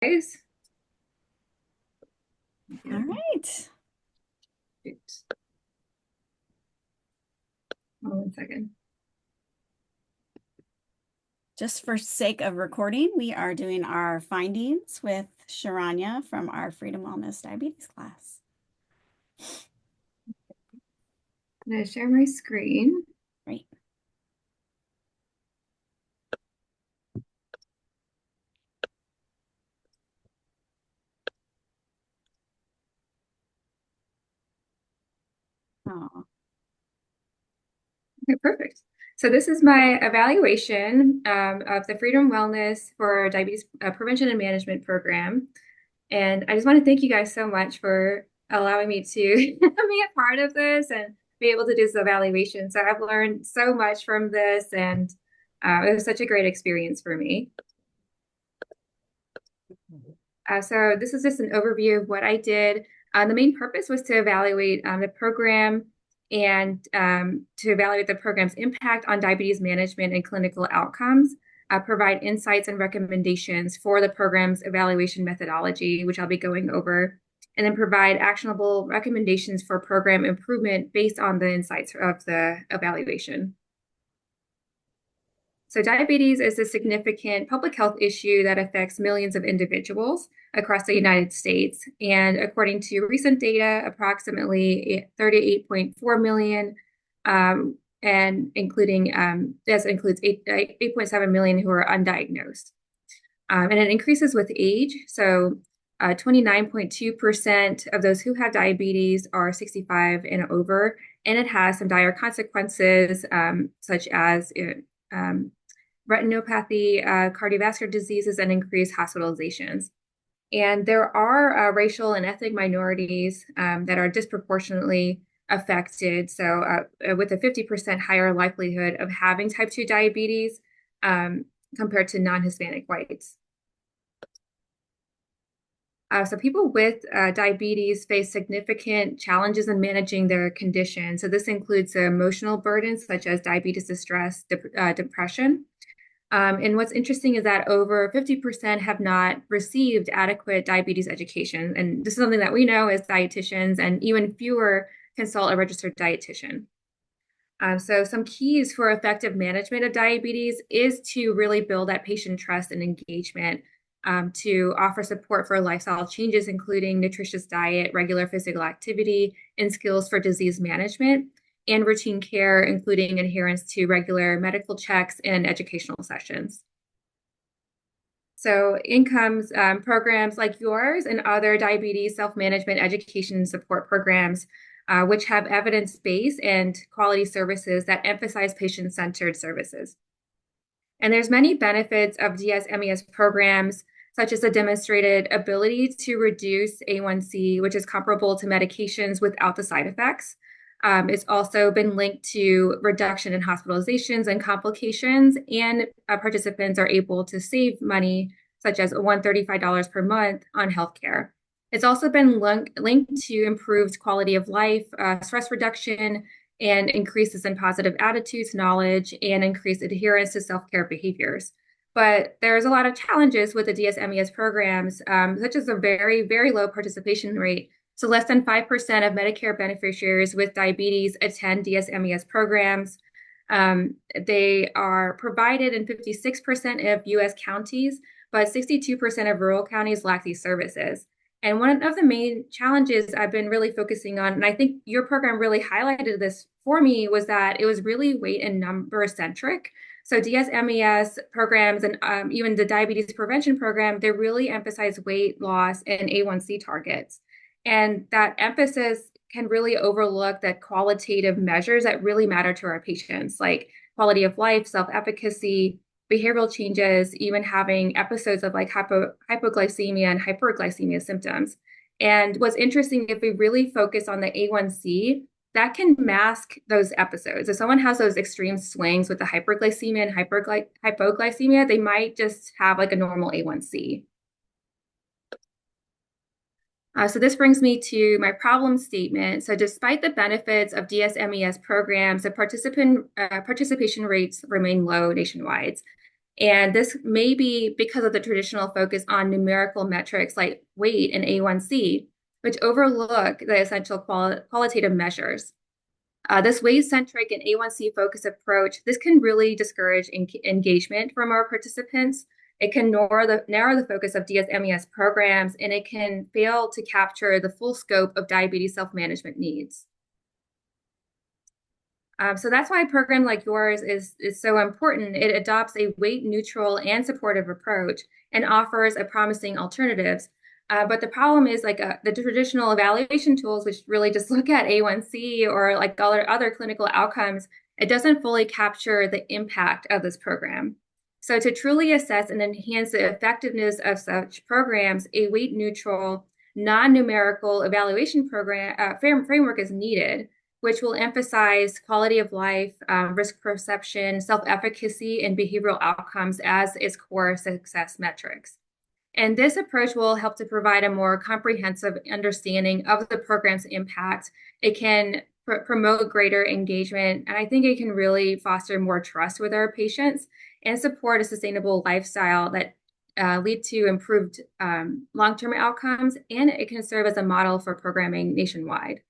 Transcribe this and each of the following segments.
Guys. All right. Oops. Hold on 1 second. Just for sake of recording, we are doing our findings with Charanya from our Freedom Wellness Diabetes class. I'm going to share my screen. Great. Oh, Okay, perfect. So this is my evaluation of the Freedom Wellness for Diabetes Prevention and Management Program. And I just want to thank you guys so much for allowing me to be a part of this and be able to do this evaluation. So I've learned so much from this, and it was such a great experience for me. So this is just an overview of what I did. The main purpose was to evaluate the program and to evaluate the program's impact on diabetes management and clinical outcomes, provide insights and recommendations for the program's evaluation methodology, which I'll be going over, and then provide actionable recommendations for program improvement based on the insights of the evaluation. So diabetes is a significant public health issue that affects millions of individuals across the United States. And according to recent data, approximately 38.4 million, and including this includes 8.7 million who are undiagnosed. And it increases with age. So 29.2% of those who have diabetes are 65 and over, and it has some dire consequences, such as retinopathy, cardiovascular diseases, and increased hospitalizations. And there are racial and ethnic minorities that are disproportionately affected. So, with a 50% higher likelihood of having type 2 diabetes compared to non-Hispanic whites. So people with diabetes face significant challenges in managing their condition. So this includes emotional burdens such as diabetes distress, depression. And what's interesting is that over 50% have not received adequate diabetes education. And this is something that we know as dietitians, and even fewer consult a registered dietitian. So some keys for effective management of diabetes is to really build that patient trust and engagement, to offer support for lifestyle changes, including nutritious diet, regular physical activity, and skills for disease management, and routine care, including adherence to regular medical checks and educational sessions. So incomes programs like yours and other diabetes self-management education and support programs, which have evidence-based and quality services that emphasize patient-centered services. And there's many benefits of DSMES programs, such as a demonstrated ability to reduce A1C, which is comparable to medications without the side effects. It's also been linked to reduction in hospitalizations and complications, and participants are able to save money, such as $135 per month on healthcare. It's also been linked to improved quality of life, stress reduction, and increases in positive attitudes, knowledge, and increased adherence to self-care behaviors. But there's a lot of challenges with the DSMES programs, such as a very, very low participation rate. So less than 5% of Medicare beneficiaries with diabetes attend DSMES programs. They are provided in 56% of US counties, but 62% of rural counties lack these services. And one of the main challenges I've been really focusing on, and I think your program really highlighted this for me, was that it was really weight and number centric. So DSMES programs and even the diabetes prevention program, they really emphasize weight loss and A1C targets. And that emphasis can really overlook the qualitative measures that really matter to our patients, like quality of life, self-efficacy, behavioral changes, even having episodes of like hypoglycemia and hyperglycemia symptoms. And what's interesting, if we really focus on the A1C, that can mask those episodes. If someone has those extreme swings with the hyperglycemia and hypoglycemia, they might just have like a normal A1C. So this brings me to my problem statement. So despite the benefits of DSMES programs, the participation rates remain low nationwide. And this may be because of the traditional focus on numerical metrics like weight and A1C, which overlook the essential qualitative measures. This weight-centric and A1C focused approach, this can really discourage engagement from our participants. It can narrow the focus of DSMES programs, and it can fail to capture the full scope of diabetes self-management needs. So that's why a program like yours is so important. It adopts a weight neutral and supportive approach and offers a promising alternatives. But the problem is the traditional evaluation tools, which really just look at A1C or like other clinical outcomes, it doesn't fully capture the impact of this program. So to truly assess and enhance the effectiveness of such programs, a weight neutral, non-numerical evaluation framework is needed, which will emphasize quality of life, risk perception, self-efficacy, and behavioral outcomes as its core success metrics. And this approach will help to provide a more comprehensive understanding of the program's impact. It can promote greater engagement, and I think it can really foster more trust with our patients and support a sustainable lifestyle that lead to improved long-term outcomes, and it can serve as a model for programming nationwide.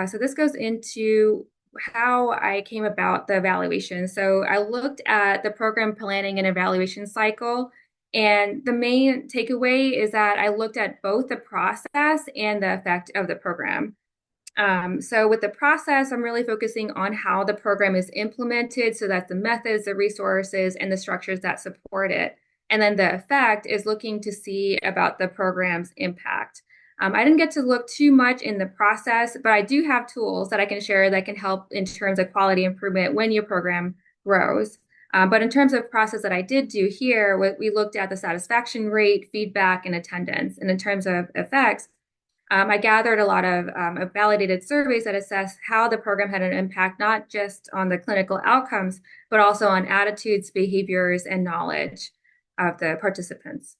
So this goes into how I came about the evaluation. So I looked at the program planning and evaluation cycle, and the main takeaway is that I looked at both the process and the effect of the program. So with the process, I'm really focusing on how the program is implemented. So that's the methods, the resources, and the structures that support it. And then the effect is looking to see about the program's impact. I didn't get to look too much in the process, but I do have tools that I can share that can help in terms of quality improvement when your program grows. But in terms of process that I did do here, we looked at the satisfaction rate, feedback, and attendance. And in terms of effects, I gathered a lot of validated surveys that assess how the program had an impact, not just on the clinical outcomes, but also on attitudes, behaviors, and knowledge of the participants.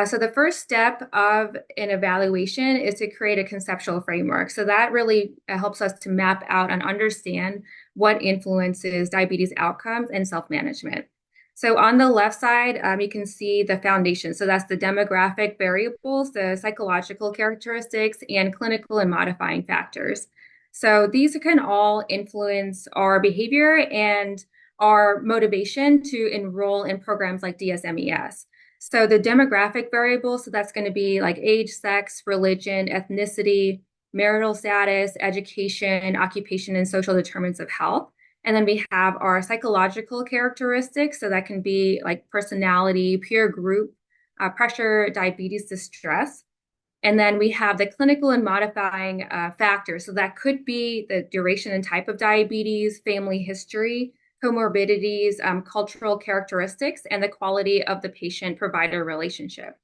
So the first step of an evaluation is to create a conceptual framework. So that really helps us to map out and understand what influences diabetes outcomes and self-management. So on the left side, you can see the foundation. So that's the demographic variables, the psychological characteristics, and clinical and modifying factors. So these can all influence our behavior and our motivation to enroll in programs like DSMES. So the demographic variables, so that's going to be like age, sex, religion, ethnicity, marital status, education, occupation, and social determinants of health. And then we have our psychological characteristics. So that can be like personality, peer group, pressure, diabetes, distress. And then we have the clinical and modifying factors. So that could be the duration and type of diabetes, family history, comorbidities, cultural characteristics, and the quality of the patient-provider relationship.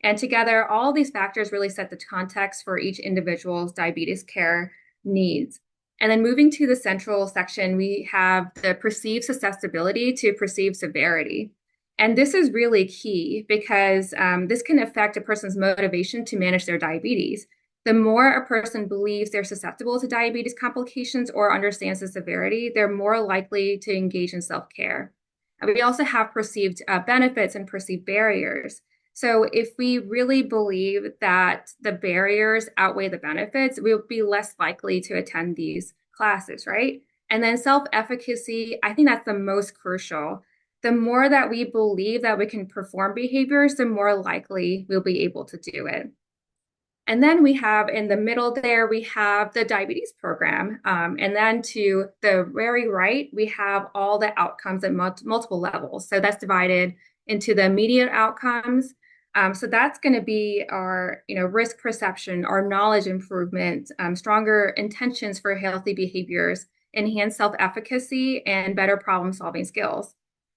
And together, all these factors really set the context for each individual's diabetes care needs. And then moving to the central section, we have the perceived susceptibility to perceived severity. And this is really key because this can affect a person's motivation to manage their diabetes. The more a person believes they're susceptible to diabetes complications or understands the severity, they're more likely to engage in self-care. And we also have perceived benefits and perceived barriers. So if we really believe that the barriers outweigh the benefits, we'll be less likely to attend these classes, right? And then self-efficacy, I think that's the most crucial. The more that we believe that we can perform behaviors, the more likely we'll be able to do it. And then we have in the middle there, we have the diabetes program. And then to the very right, we have all the outcomes at multiple levels. So that's divided into the immediate outcomes. So that's going to be our risk perception, our knowledge improvement, stronger intentions for healthy behaviors, enhanced self-efficacy, and better problem-solving skills.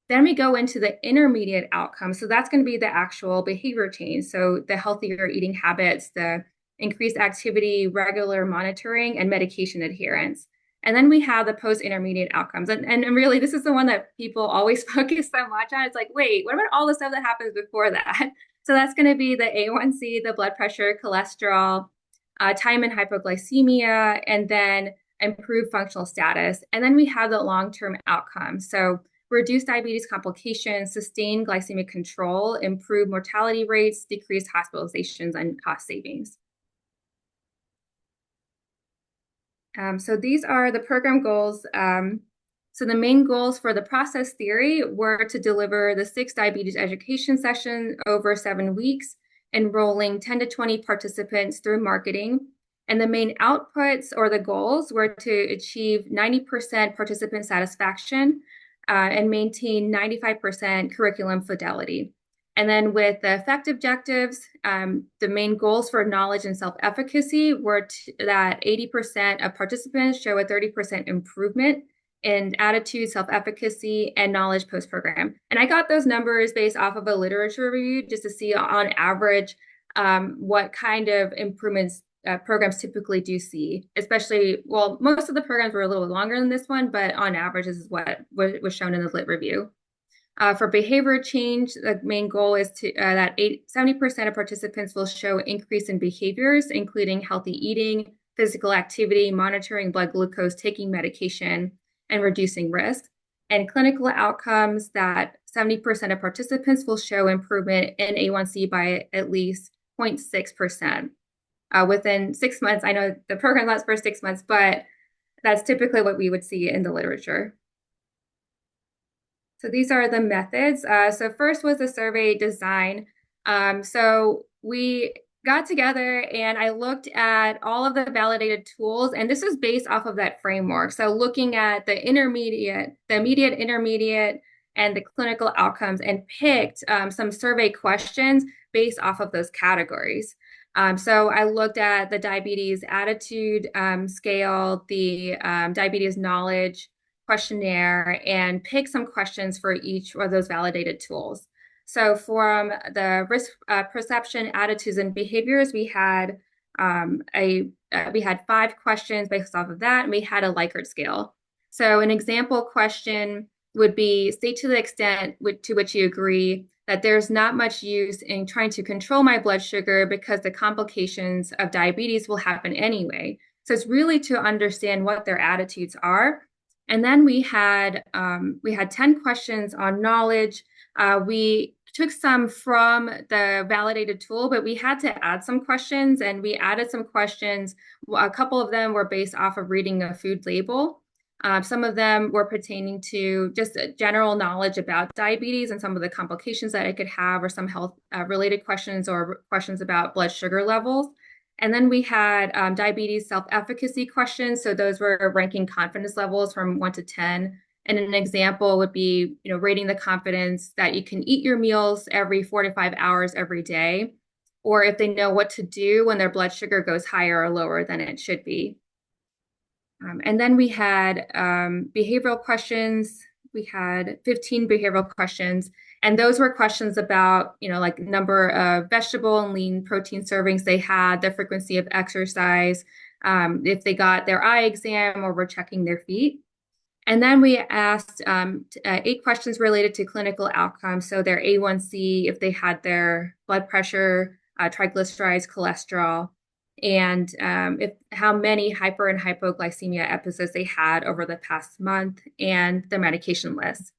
Then we go into the intermediate outcomes. So that's going to be the actual behavior change. So the healthier eating habits, the increased activity, regular monitoring, and medication adherence. And then we have the post-intermediate outcomes. And really, this is the one that people always focus so much on. It's like, wait, what about all the stuff that happens before that? So that's going to be the A1C, the blood pressure, cholesterol, time and hypoglycemia, and then improve functional status. And then we have the long-term outcomes. So reduce diabetes complications, sustain glycemic control, improve mortality rates, decrease hospitalizations, and cost savings. So these are the program goals. So the main goals for the process theory were to deliver the 6 diabetes education sessions over 7 weeks, enrolling 10 to 20 participants through marketing. And the main outputs or the goals were to achieve 90% participant satisfaction and maintain 95% curriculum fidelity. And then with the effect objectives, the main goals for knowledge and self-efficacy were that 80% of participants show a 30% improvement in attitude, self-efficacy, and knowledge post-program. And I got those numbers based off of a literature review just to see on average what kind of improvements programs typically do see, especially, well, most of the programs were a little longer than this one, but on average, this is what was shown in the lit review. For behavior change, the main goal is that 70% of participants will show increase in behaviors, including healthy eating, physical activity, monitoring blood glucose, taking medication, and reducing risk. And clinical outcomes that 70% of participants will show improvement in A1C by at least 0.6%. Within 6 months, I know the program lasts for 6 months, but that's typically what we would see in the literature. So these are the methods. So first was the survey design. So we got together and I looked at all of the validated tools, and this is based off of that framework. So looking at the immediate, intermediate, and the clinical outcomes, and picked some survey questions based off of those categories. So I looked at the diabetes attitude scale, the diabetes knowledge questionnaire, and pick some questions for each of those validated tools. So from the risk perception, attitudes, and behaviors, we had 5 questions based off of that, and we had a Likert scale. So an example question would be, state to the extent to which you agree that there's not much use in trying to control my blood sugar because the complications of diabetes will happen anyway. So it's really to understand what their attitudes are. And then we had 10 questions on knowledge. We took some from the validated tool, but we had to add some questions, and we added some questions. A couple of them were based off of reading a food label. Some of them were pertaining to just general knowledge about diabetes and some of the complications that it could have, or some health related questions or questions about blood sugar levels. And then we had diabetes self-efficacy questions. So those were ranking confidence levels from 1 to 10. And an example would be, rating the confidence that you can eat your meals every 4 to 5 hours every day, or if they know what to do when their blood sugar goes higher or lower than it should be. And then we had behavioral questions. We had 15 behavioral questions. And those were questions about, like number of vegetable and lean protein servings they had, the frequency of exercise, if they got their eye exam or were checking their feet. And then we asked 8 questions related to clinical outcomes. So their A1C, if they had their blood pressure, triglycerides, cholesterol, and how many hyper and hypoglycemia episodes they had over the past month, and the medication list.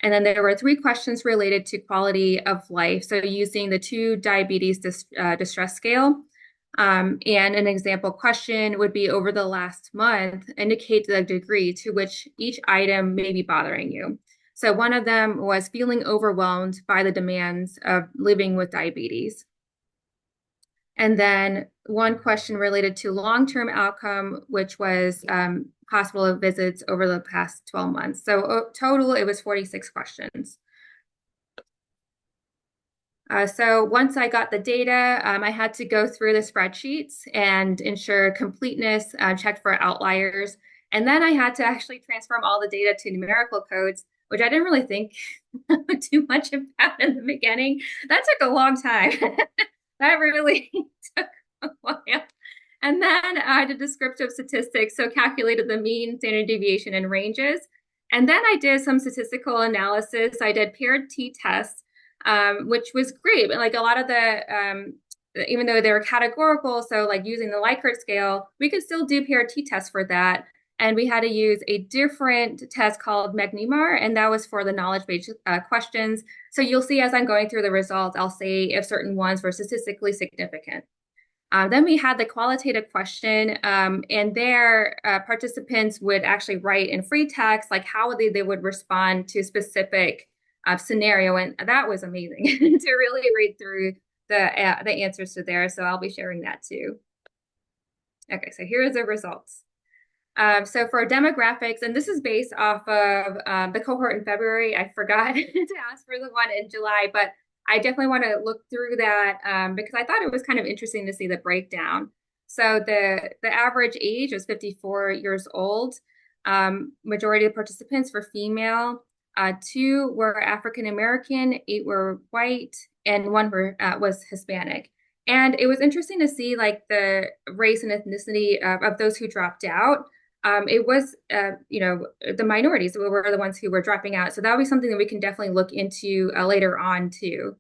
And then there were 3 questions related to quality of life. So using the 2 diabetes distress scale. And an example question would be, over the last month, indicate the degree to which each item may be bothering you. So one of them was feeling overwhelmed by the demands of living with diabetes. And then one question related to long-term outcome, which was hospital visits over the past 12 months. So total, it was 46 questions. So once I got the data, I had to go through the spreadsheets and ensure completeness, check for outliers. And then I had to actually transform all the data to numerical codes, which I didn't really think too much about in the beginning. That took a long time. That really took a while. And then I did descriptive statistics, so calculated the mean, standard deviation, and ranges. And then I did some statistical analysis. I did paired t-tests, which was great. But like a lot of the even though they were categorical, so like using the Likert scale, we could still do PRT tests for that. And we had to use a different test called Megnimar, and that was for the knowledge-based questions. So you'll see as I'm going through the results, I'll say if certain ones were statistically significant. Then we had the qualitative question, and there participants would actually write in free text, like how they would respond to a specific scenario. And that was amazing to really read through the answers to there. So I'll be sharing that too. Okay, so here are the results. So for demographics, and this is based off of the cohort in February. I forgot to ask for the one in July, but I definitely want to look through that because I thought it was kind of interesting to see the breakdown. So the average age was 54 years old. Majority of participants were female. 2 were African American, 8 were white, and 1 was Hispanic. And it was interesting to see like the race and ethnicity of those who dropped out. It was, the minorities were the ones who were dropping out. So that would be something that we can definitely look into later on too.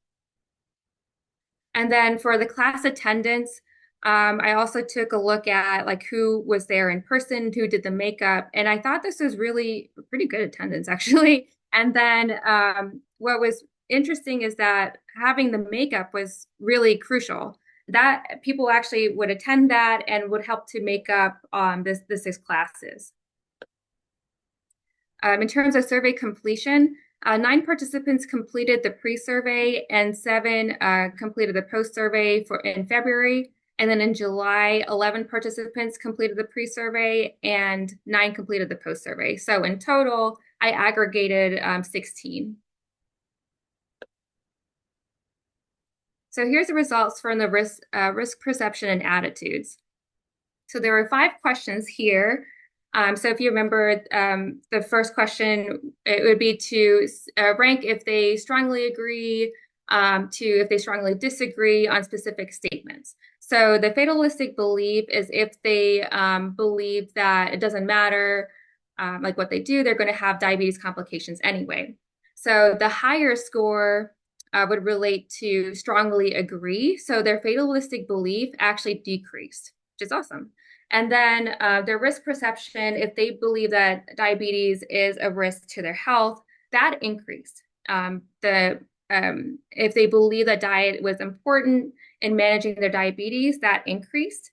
And then for the class attendance, I also took a look at like who was there in person, who did the makeup, and I thought this was really pretty good attendance actually. And then what was interesting is that having the makeup was really crucial. That people actually would attend that and would help to make up the 6 classes. In terms of survey completion, 9 participants completed the pre-survey and 7 completed the post-survey in February. And then in July, 11 participants completed the pre-survey and 9 completed the post-survey. So in total, I aggregated 16. So here's the results from the risk perception and attitudes. So there were 5 questions here. So if you remember, the first question, it would be to rank if they strongly agree, to if they strongly disagree on specific statements. So the fatalistic belief is if they believe that it doesn't matter like what they do, they're going to have diabetes complications anyway. So the higher score would relate to strongly agree. So their fatalistic belief actually decreased, which is awesome. And then their risk perception, if they believe that diabetes is a risk to their health, that increased. If they believe that diet was important in managing their diabetes, that increased.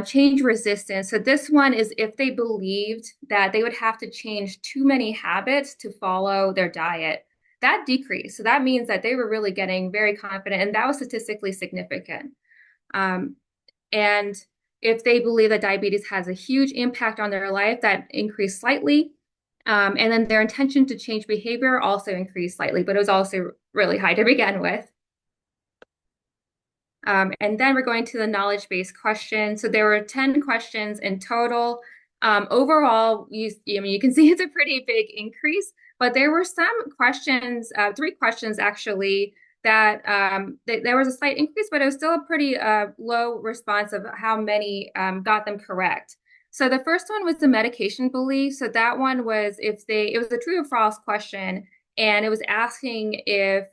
Change resistance. So this one is if they believed that they would have to change too many habits to follow their diet, that decreased. So that means that they were really getting very confident, and that was statistically significant. And if they believe that diabetes has a huge impact on their life, that increased slightly. And then their intention to change behavior also increased slightly, but it was also really high to begin with. And then we're going to the knowledge-based questions. So there were 10 questions in total. Overall, you can see it's a pretty big increase, but there were some questions, 3 questions actually, that there was a slight increase, but it was still a pretty low response of how many got them correct. So the first one was the medication belief. So that one was it was a true or false question, and it was asking if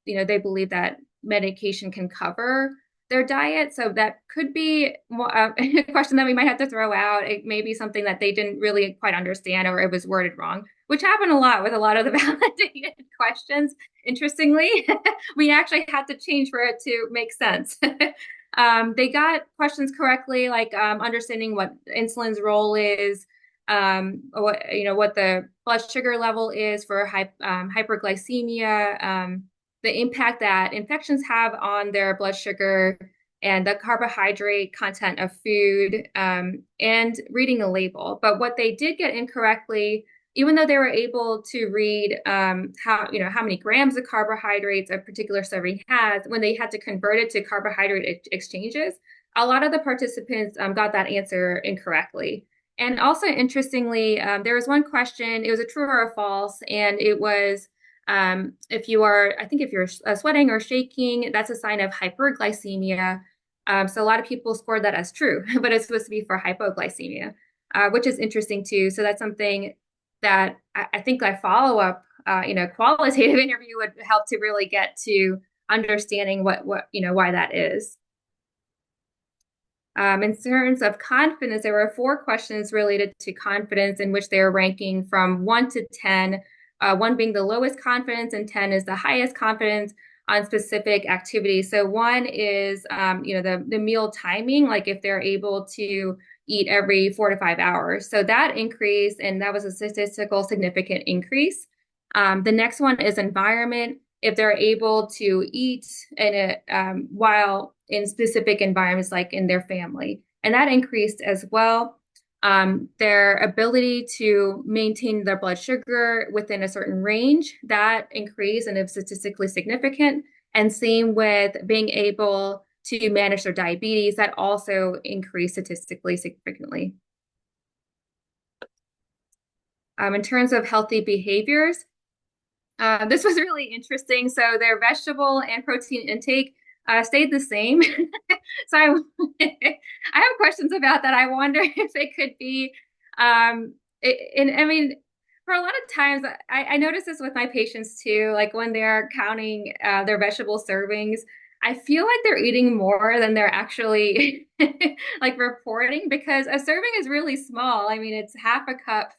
they believe that medication can cover their diet. So that could be a question that we might have to throw out. It may be something that they didn't really quite understand, or it was worded wrong, which happened a lot with a lot of the validated questions. Interestingly, we actually had to change for it to make sense. They got questions correctly, like understanding what insulin's role is, what the blood sugar level is for hyperglycemia, the impact that infections have on their blood sugar, and the carbohydrate content of food, and reading a label. But what they did get incorrectly, even though they were able to read how many grams of carbohydrates a particular serving has, when they had to convert it to carbohydrate exchanges, a lot of the participants got that answer incorrectly. And also, interestingly, there was one question, it was a true or a false, and it was if you're sweating or shaking, that's a sign of hyperglycemia. So a lot of people scored that as true, but it's supposed to be for hypoglycemia, which is interesting too. So that's something that I think that follow-up, qualitative interview would help to really get to understanding why that is. In terms of confidence, there were 4 questions related to confidence in which they were ranking from 1 to 10, 1 being the lowest confidence and 10 is the highest confidence on specific activities. So 1 is, the meal timing, like if they're able to eat every 4 to 5 hours. So that increased, and that was a statistical significant increase. The next one is environment. If they're able to eat while in specific environments, like in their family, and that increased as well. Their ability to maintain their blood sugar within a certain range, that increased and is statistically significant. And same with being able to manage their diabetes, that also increased statistically significantly. In terms of healthy behaviors, this was really interesting. So their vegetable and protein intake stayed the same. So I have questions about that. I wonder if it could be, and I mean, for a lot of times, I notice this with my patients too, like when they're counting their vegetable servings, I feel like they're eating more than they're actually like reporting, because a serving is really small. I mean, it's half a cup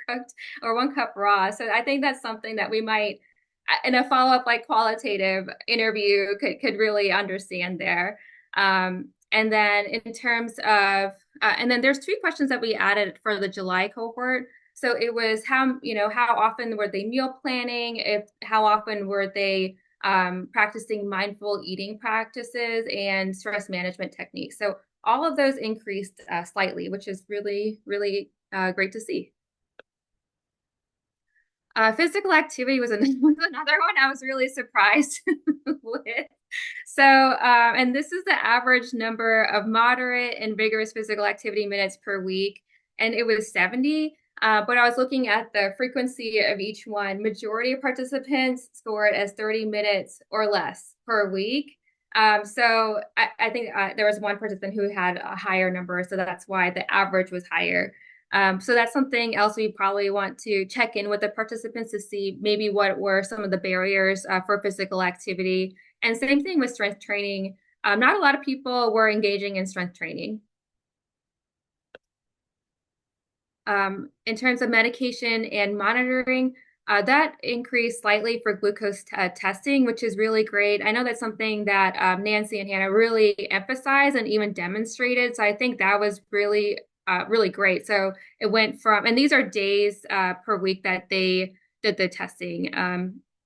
cooked or 1 cup raw. So I think that's something that we might, in a follow-up like qualitative interview, could really understand there. And then in terms of, and then there's 2 questions that we added for the July cohort. So it was how often were they meal planning? How often were they practicing mindful eating practices and stress management techniques? So all of those increased slightly, which is really, really great to see. Physical activity was another one I was really surprised with. So, and this is the average number of moderate and vigorous physical activity minutes per week, and it was 70. But I was looking at the frequency of each one. Majority of participants scored as 30 minutes or less per week. So I think there was 1 participant who had a higher number, so that's why the average was higher. So that's something else we probably want to check in with the participants to see maybe what were some of the barriers for physical activity. And same thing with strength training. Not a lot of people were engaging in strength training. In terms of medication and monitoring, that increased slightly for glucose testing, which is really great. I know that's something that Nancy and Hannah really emphasized and even demonstrated. So I think that was really, really great. So it went from, and these are days per week that they did the testing.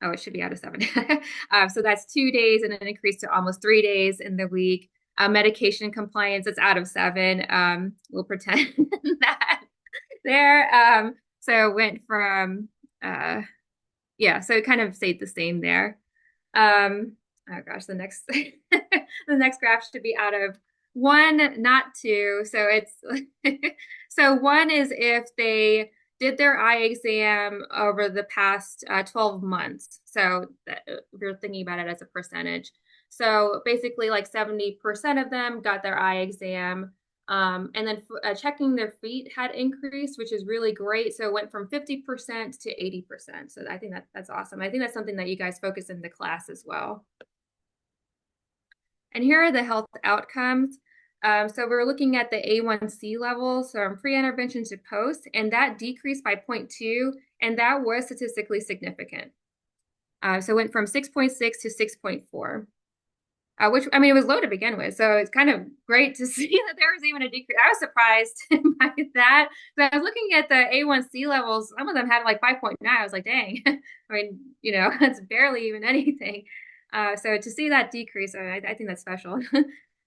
It should be out of 7. So that's 2 days, and an increase to almost 3 days in the week. Medication compliance, it's out of 7. We'll pretend that there. So it went from, so it kind of stayed the same there. Oh gosh, the next the next graph should be out of 1, not 2. So it's so 1 is if they did their eye exam over the past 12 months. So if you're thinking about it as a percentage. So basically like 70% of them got their eye exam. And then checking their feet had increased, which is really great. So it went from 50% to 80%. So I think that's awesome. I think that's something that you guys focus in the class as well. And here are the health outcomes. So we're looking at the A1C levels from pre-intervention to post, and that decreased by 0.2, and that was statistically significant. So it went from 6.6 to 6.4. Which, I mean, it was low to begin with. So it's kind of great to see that there was even a decrease. I was surprised by that. So I was looking at the A1C levels. Some of them had like 5.9. I was like, dang. I mean, it's barely even anything. So to see that decrease, I think that's special.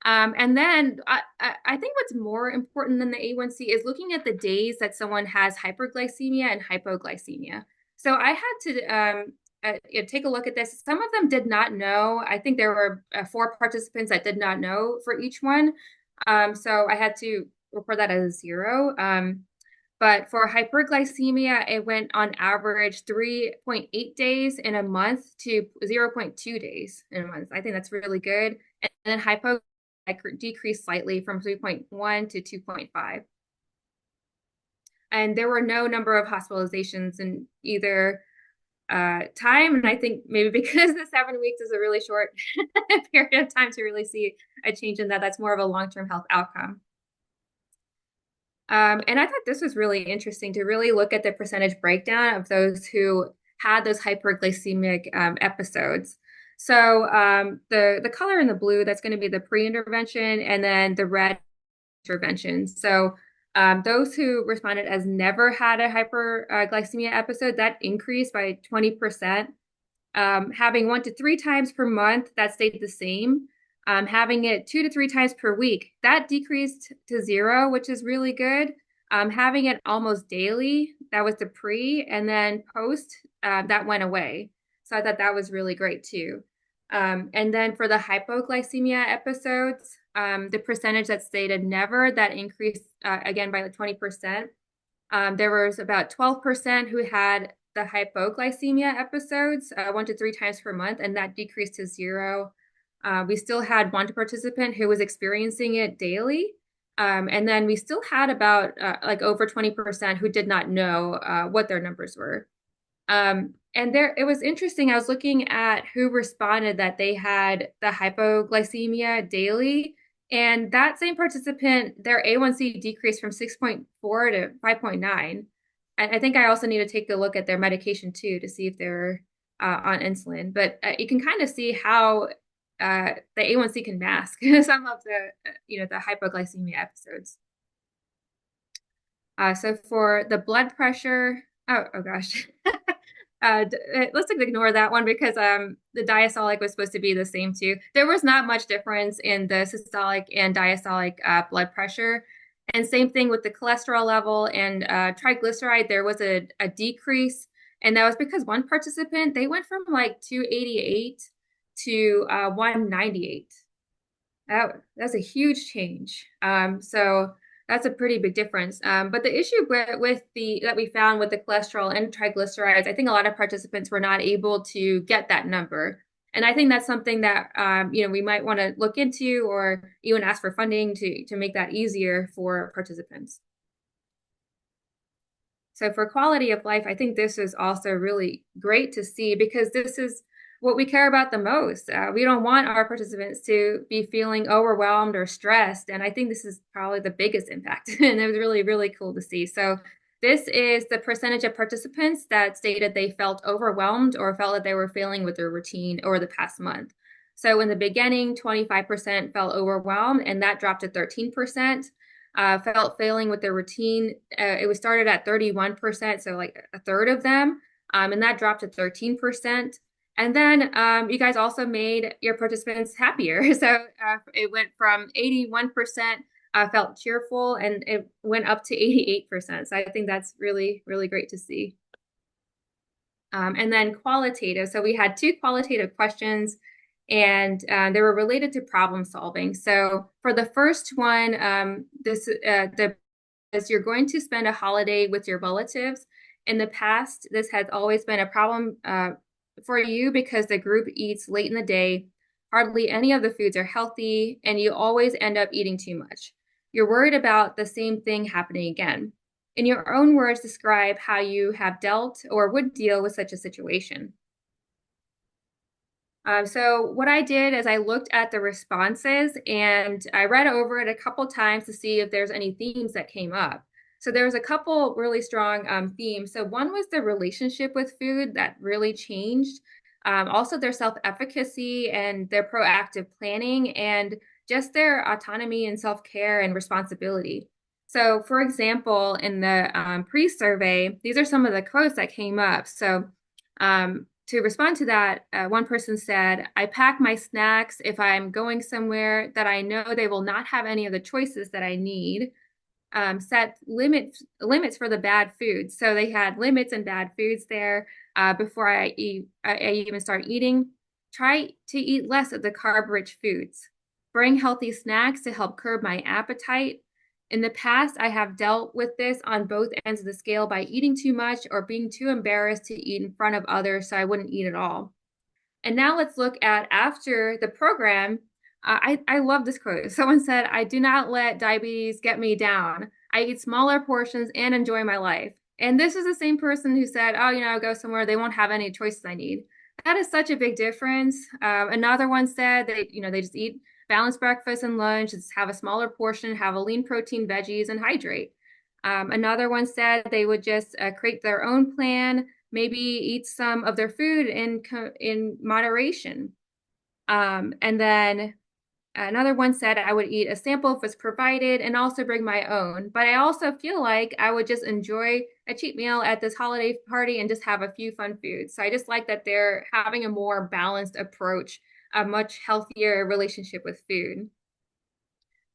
And then I think what's more important than the A1C is looking at the days that someone has hyperglycemia and hypoglycemia. So I had to take a look at this. Some of them did not know. I think there were 4 participants that did not know for each one. So I had to report that as 0. But for hyperglycemia, it went on average 3.8 days in a month to 0.2 days in a month. I think that's really good. And then hypo decreased slightly from 3.1 to 2.5. And there were no number of hospitalizations in either time. And I think maybe because the 7 weeks is a really short period of time to really see a change in that, that's more of a long-term health outcome. And I thought this was really interesting to really look at the percentage breakdown of those who had those hyperglycemic episodes. So the color in the blue, that's going to be the pre-intervention, and then the red intervention. So those who responded as never had a hyperglycemia episode, that increased by 20%. Having 1 to 3 times per month, that stayed the same. Having it 2 to 3 times per week, that decreased to 0, which is really good. Having it almost daily, that was the pre, and then post, that went away. So I thought that was really great too. And then for the hypoglycemia episodes, the percentage that stated never, that increased again by like 20%. There was about 12% who had the hypoglycemia episodes 1 to 3 times per month, and that decreased to 0. We still had one participant who was experiencing it daily. And then we still had about like over 20% who did not know what their numbers were. And there, it was interesting. I was looking at who responded that they had the hypoglycemia daily, and that same participant, their A1C decreased from 6.4 to 5.9. I think I also need to take a look at their medication too to see if they're on insulin. But you can kind of see how the A1C can mask some of the, the hypoglycemia episodes. So for the blood pressure, oh gosh. Let's ignore that one because the diastolic was supposed to be the same too. There was not much difference in the systolic and diastolic blood pressure. And same thing with the cholesterol level and triglyceride, there was a decrease. And that was because one participant, they went from like 288 to 198. That's a huge change. So that's a pretty big difference. But the issue with that we found with the cholesterol and triglycerides, I think a lot of participants were not able to get that number. And I think that's something that we might want to look into or even ask for funding to make that easier for participants. So for quality of life, I think this is also really great to see because this is what we care about the most. We don't want our participants to be feeling overwhelmed or stressed. And I think this is probably the biggest impact. And it was really, really cool to see. So this is the percentage of participants that stated they felt overwhelmed or felt that they were failing with their routine over the past month. So in the beginning, 25% felt overwhelmed, and that dropped to 13%. Felt failing with their routine. It was started at 31%, so like a third of them, and that dropped to 13%. And then you guys also made your participants happier. So it went from 81% felt cheerful, and it went up to 88%. So I think that's really, really great to see. And then qualitative. So we had 2 qualitative questions, and they were related to problem solving. So for the first one, you're going to spend a holiday with your relatives. In the past, this has always been a problem for you because the group eats late in the day. Hardly any of the foods are healthy, and you always end up eating too much. You're worried about the same thing happening again. In your own words, describe how you have dealt or would deal with such a situation. So what I did is I looked at the responses and I read over it a couple times to see if there's any themes that came up. So there was a couple really strong themes. So one was the relationship with food that really changed. Also their self-efficacy and their proactive planning and just their autonomy and self-care and responsibility. So for example, in the pre-survey, these are some of the quotes that came up. So to respond to that, one person said, I pack my snacks if I'm going somewhere that I know they will not have any of the choices that I need. Set limits for the bad foods. So they had limits and bad foods there before I even start eating. Try to eat less of the carb-rich foods. Bring healthy snacks to help curb my appetite. In the past, I have dealt with this on both ends of the scale by eating too much or being too embarrassed to eat in front of others, so I wouldn't eat at all. And now let's look at after the program. I love this quote. Someone said, I do not let diabetes get me down. I eat smaller portions and enjoy my life. And this is the same person who said, oh, I'll go somewhere, they won't have any choices I need. That is such a big difference. Another one said they just eat balanced breakfast and lunch, just have a smaller portion, have a lean protein, veggies, and hydrate. Another one said they would just create their own plan, maybe eat some of their food in moderation. And then another one said I would eat a sample if it's provided and also bring my own. But I also feel like I would just enjoy a cheat meal at this holiday party and just have a few fun foods. So I just like that they're having a more balanced approach, a much healthier relationship with food.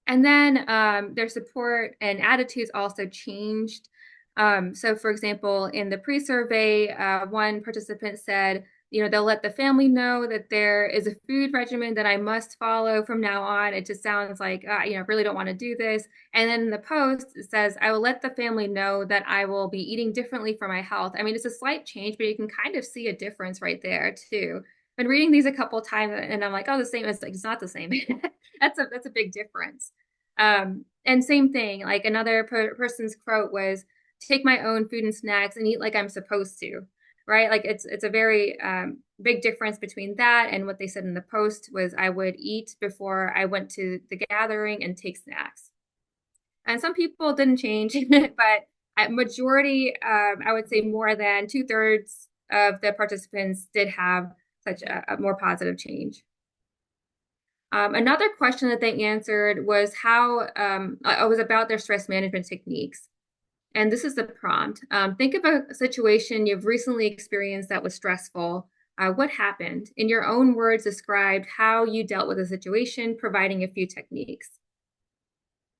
And then their support and attitudes also changed. So, for example, in the pre-survey, one participant said, they'll let the family know that there is a food regimen that I must follow from now on. It just sounds like, I really don't want to do this. And then in the post, it says, I will let the family know that I will be eating differently for my health. I mean, it's a slight change, but you can kind of see a difference right there too. Been reading these a couple of times and I'm like, oh, the same. It's not the same. That's a big difference. And same thing, like another person's quote was, take my own food and snacks and eat like I'm supposed to, right? Like it's a very big difference between that and what they said in the post was I would eat before I went to the gathering and take snacks. And some people didn't change, but at majority, I would say more than 2/3 of the participants did have such a more positive change. Another question that they answered was how it was about their stress management techniques. And this is the prompt. Think of a situation you've recently experienced that was stressful. What happened? In your own words, describe how you dealt with the situation, providing a few techniques.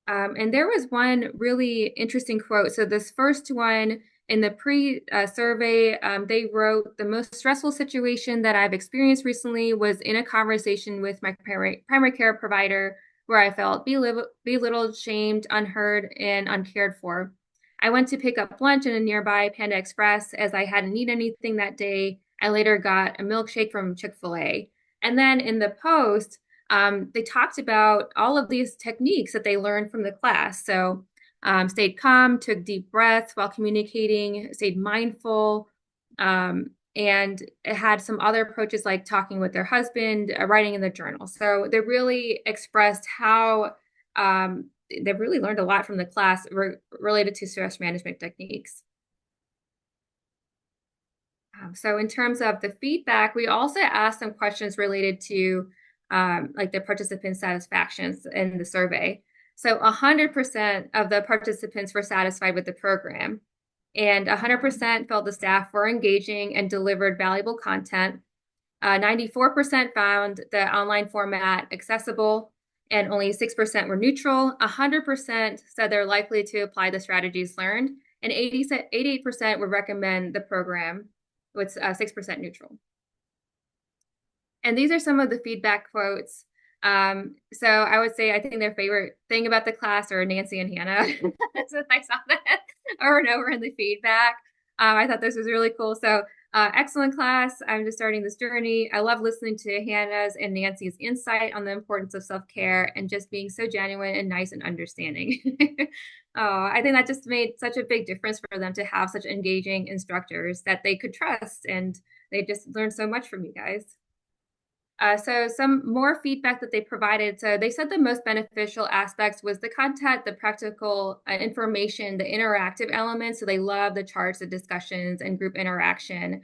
And there was one really interesting quote. So this first one in the pre-survey, they wrote, the most stressful situation that I've experienced recently was in a conversation with my primary care provider where I felt belittled, shamed, unheard, and uncared for. I went to pick up lunch in a nearby Panda Express as I hadn't eaten anything that day. I later got a milkshake from Chick-fil-A. And then in the post, they talked about all of these techniques that they learned from the class. So stayed calm, took deep breaths while communicating, stayed mindful, and it had some other approaches like talking with their husband, writing in the journal. So they really expressed how they've really learned a lot from the class related to stress management techniques. So in terms of the feedback, we also asked some questions related to like the participant satisfactions in the survey. So 100% of the participants were satisfied with the program, and 100% felt the staff were engaging and delivered valuable content. 94% found the online format accessible, and only 6% were neutral. 100% said they're likely to apply the strategies learned, and 88% would recommend the program, with 6% neutral. And these are some of the feedback quotes. So I would say I think their favorite thing about the class are Nancy and Hannah. So I saw that over and over in the feedback. I thought this was really cool. So excellent class. I'm just starting this journey. I love listening to Hannah's and Nancy's insight on the importance of self-care and just being so genuine and nice and understanding. Oh, I think that just made such a big difference for them to have such engaging instructors that they could trust, and they just learned so much from you guys. So some more feedback that they provided. So they said the most beneficial aspects was the content, the practical information, the interactive elements. So they love the charts, the discussions, and group interaction.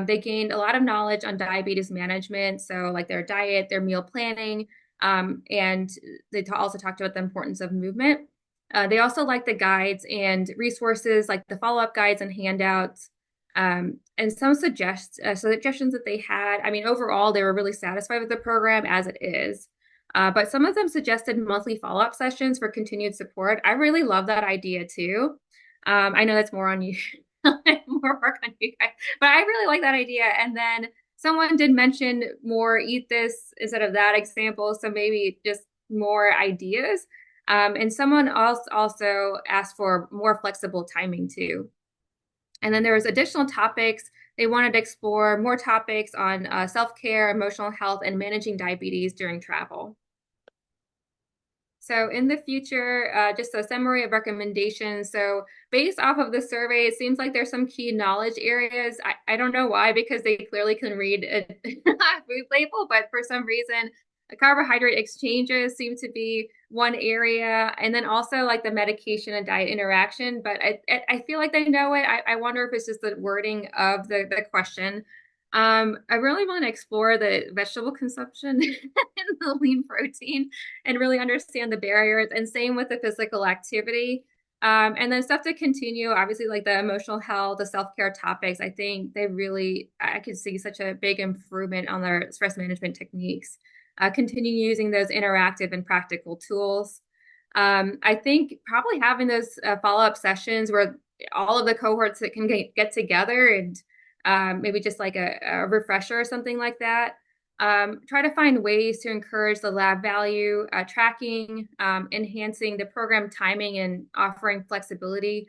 They gained a lot of knowledge on diabetes management. So like their diet, their meal planning, and they also talked about the importance of movement. They also like the guides and resources like the follow-up guides and handouts. And some suggestions that they had. I mean, overall, they were really satisfied with the program as it is. But some of them suggested monthly follow-up sessions for continued support. I really love that idea too. I know that's more on you, more work on you guys, but I really like that idea. And then someone did mention more eat this instead of that example. So maybe just more ideas. And someone else also asked for more flexible timing too. And then there was additional topics. They wanted to explore more topics on self-care, emotional health, and managing diabetes during travel. So in the future, just a summary of recommendations. So based off of the survey, it seems like there's some key knowledge areas. I don't know why, because they clearly can read a food label, but for some reason, carbohydrate exchanges seem to be one area. And then also like the medication and diet interaction. But I feel like they know it. I wonder if it's just the wording of the question. I really want to explore the vegetable consumption and the lean protein and really understand the barriers. And same with the physical activity. And then stuff to continue, obviously, like the emotional health, the self-care topics. I think I could see such a big improvement on their stress management techniques. Continue using those interactive and practical tools. I think probably having those follow-up sessions where all of the cohorts that can get together and maybe just like a refresher or something like that. Try to find ways to encourage the lab value, tracking, enhancing the program timing and offering flexibility,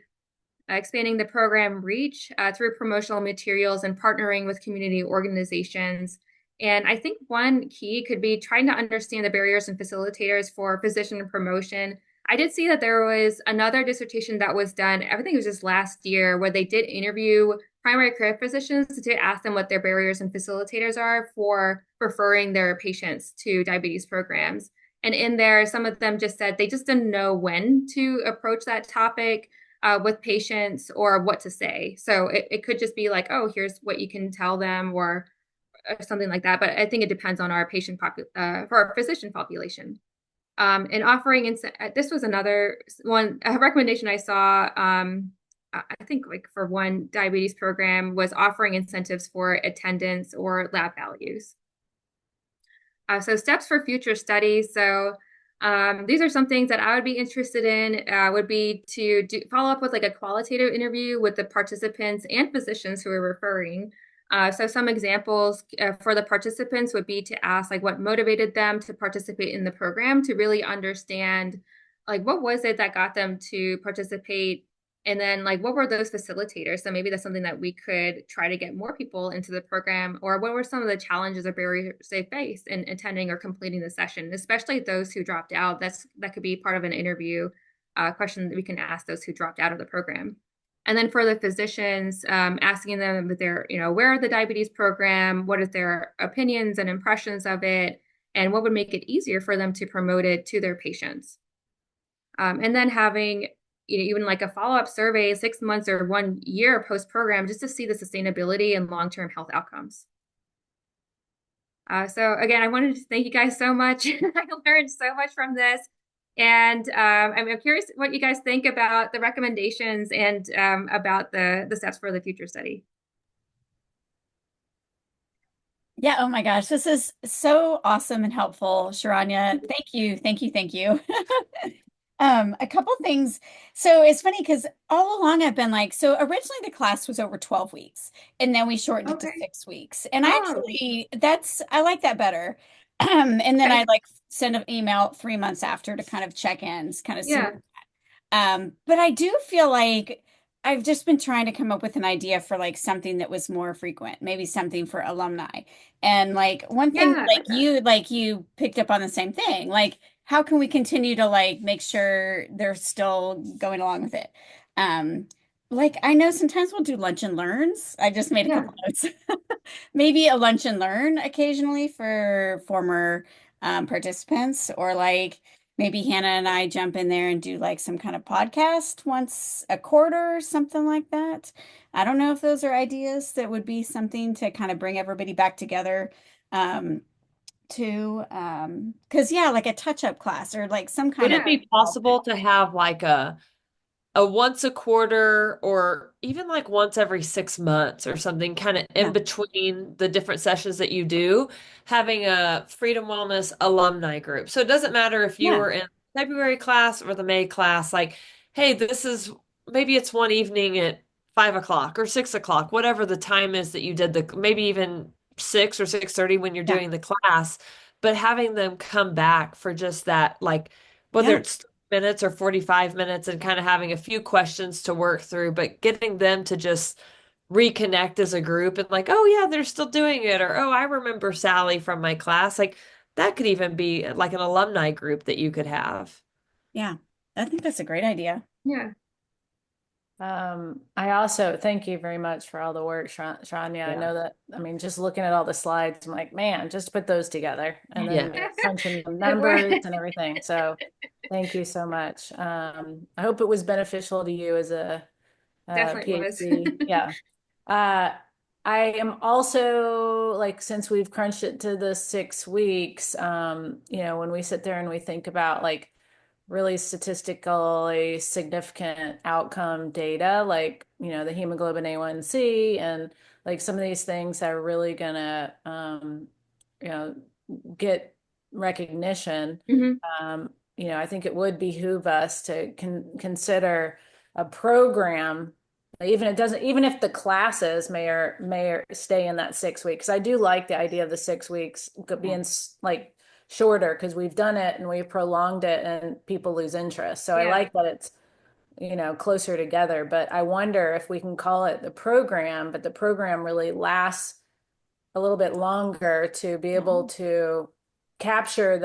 expanding the program reach through promotional materials and partnering with community organizations. And I think one key could be trying to understand the barriers and facilitators for physician promotion. I did see that there was another dissertation that was done, I think it was just last year, where they did interview primary care physicians to ask them what their barriers and facilitators are for referring their patients to diabetes programs. And in there, some of them just said they just didn't know when to approach that topic with patients or what to say. So it could just be like, oh, here's what you can tell them or something like that. But I think it depends on our for our physician population. And offering, this was another one, a recommendation I saw, I think like for one diabetes program was offering incentives for attendance or lab values. So steps for future studies. So these are some things that I would be interested in would be to follow up with like a qualitative interview with the participants and physicians who are referring. So some examples for the participants would be to ask like what motivated them to participate in the program, to really understand like what was it that got them to participate, and then like what were those facilitators. So maybe that's something that we could try to get more people into the program, or what were some of the challenges or barriers they faced in attending or completing the session, especially those who dropped out. That could be part of an interview question that we can ask those who dropped out of the program. And then for the physicians, asking them if they're, aware of the diabetes program, what is their opinions and impressions of it, and what would make it easier for them to promote it to their patients. And then having, even like a follow-up survey 6 months or 1 year post-program, just to see the sustainability and long-term health outcomes. So again, I wanted to thank you guys so much. I learned so much from this. And I'm curious what you guys think about the recommendations and about the steps for the future study. Yeah, oh my gosh, this is so awesome and helpful, Charanya. Thank you, thank you, thank you. A couple things. So it's funny because all along I've been like, so originally the class was over 12 weeks and then we shortened it to Okay. 6 weeks. And Oh, I like that better. And then okay. I like send an email 3 months after to kind of check ins, kind of see. Yeah. But I do feel like I've just been trying to come up with an idea for like something that was more frequent, maybe something for alumni. And like one thing Yeah, I like that. like you picked up on the same thing. Like how can we continue to like make sure they're still going along with it? Um, like I know sometimes we'll do lunch and learns. I just made a Yeah. couple notes. Maybe a lunch and learn occasionally for former participants, or like maybe Hannah and I jump in there and do like some kind of podcast once a quarter or something like that. I don't know if those are ideas that would be something to kind of bring everybody back together. Um, because yeah, like a touch-up class or like some kind Would of it Yeah. be possible to have like a once a quarter or even like once every 6 months or something kind of in yeah, between the different sessions that you do, having a Freedom Wellness alumni group? So it doesn't matter if you yeah, were in February class or the May class, like, hey, this is maybe it's one evening at 5 o'clock or 6 o'clock, whatever the time is that you did maybe even 6 or 6:30 when you're yeah, doing the class, but having them come back for just that, like, whether yeah. it's minutes or 45 minutes and kind of having a few questions to work through, but getting them to just reconnect as a group and like, oh yeah, they're still doing it, or oh, I remember Sally from my class. Like that could even be like an alumni group that you could have. Yeah. I think that's a great idea. Yeah, I also thank you very much for all the work, Charanya. I Yeah. know that, I mean, just looking at all the slides, I'm like, man, just put those together and Yeah. then crunching the it was. numbers and everything. So thank you so much. I hope it was beneficial to you as a, Definitely was. PhD. Yeah. Uh, I am also like, since we've crunched it to the 6 weeks, when we sit there and we think about like really statistically significant outcome data, like, the hemoglobin A1C and like some of these things that are really gonna, you know, get recognition. Hmm. I think it would behoove us to consider a program, even if the classes may or stay in that 6 weeks. I do like the idea of the 6 weeks being like shorter because we've done it and we've prolonged it and people lose interest. So I Yeah. like that it's, closer together, but I wonder if we can call it the program, but the program really lasts a little bit longer to be able to capture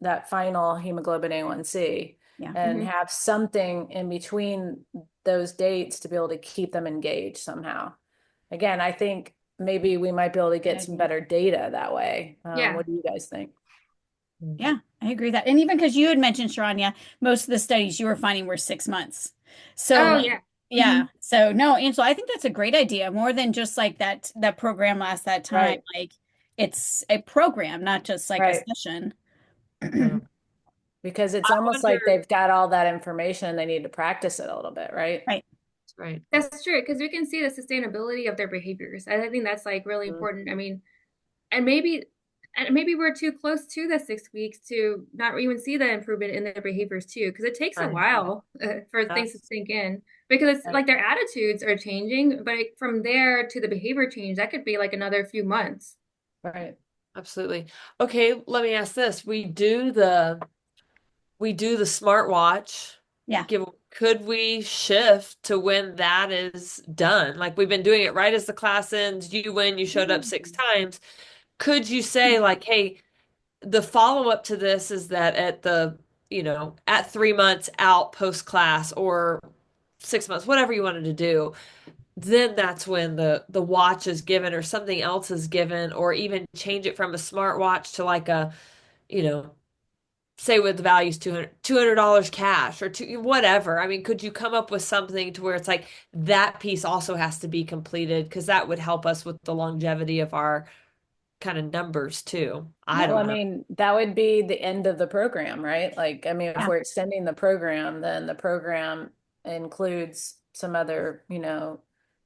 that final hemoglobin A1C Yeah. and Hmm. have something in between those dates to be able to keep them engaged somehow. Again, I think maybe we might be able to get some better data that way. Yeah. What do you guys think? Yeah, I agree with that. And even because you had mentioned, Sharanya, most of the studies you were finding were 6 months. Oh, So yeah. Hmm. yeah. So no, Angela, I think that's a great idea. More than just like that program lasts that time. Right, Like it's a program, not just like a right. session. Yeah. Because it's I almost wonder, like they've got all that information and they need to practice it a little bit, right? Right. right. That's true because we can see the sustainability of their behaviors. And I think that's like really Mhm. important. I mean, and maybe we're too close to the 6 weeks to not even see the improvement in their behaviors too, because it takes a Right. while for Yeah. things to sink in. Because it's Right. like their attitudes are changing, but from there to the behavior change, that could be like another few months. Right. Absolutely. Okay, let me ask this. We do the smartwatch. Yeah. Could we shift to when that is done? Like we've been doing it right as the class ends, you showed up 6 times. Could you say like, hey, the follow-up to this is that at 3 months out post class or 6 months, whatever you wanted to do, then that's when the watch is given or something else is given, or even change it from a smartwatch to like a, you know, say with the values $200 cash or whatever. I mean, could you come up with something to where it's like that piece also has to be completed because that would help us with the longevity of our kind of numbers too. I Well, I don't know. mean, that would be the end of the program, right? Like, I mean, if Yeah. we're extending the program, then the program includes some other,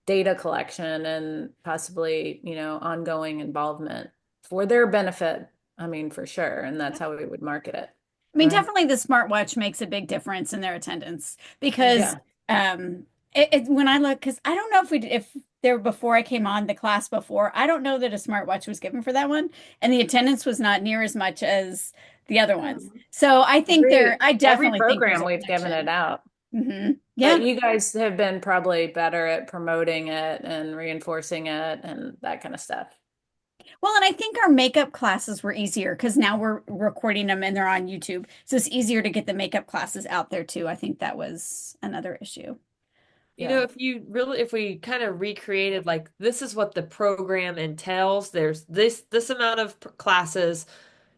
data collection and possibly, ongoing involvement for their benefit. I mean, for sure. And that's how we would market it, I mean, right? definitely the smartwatch makes a big difference in their attendance because Yeah. um when I look, because I don't know if there before I came on the class before, I don't know that a smartwatch was given for that one, and the attendance was not near as much as the other ones. So Agreed. I Every definitely think there's program a we've given it connection. out. Yeah. But you guys have been probably better at promoting it and reinforcing it and that kind of stuff. Well, and I think our makeup classes were easier because now we're recording them and they're on YouTube. So it's easier to get the makeup classes out there too. I think that was another issue. Yeah. If we kind of recreated like this is what the program entails, there's this amount of classes,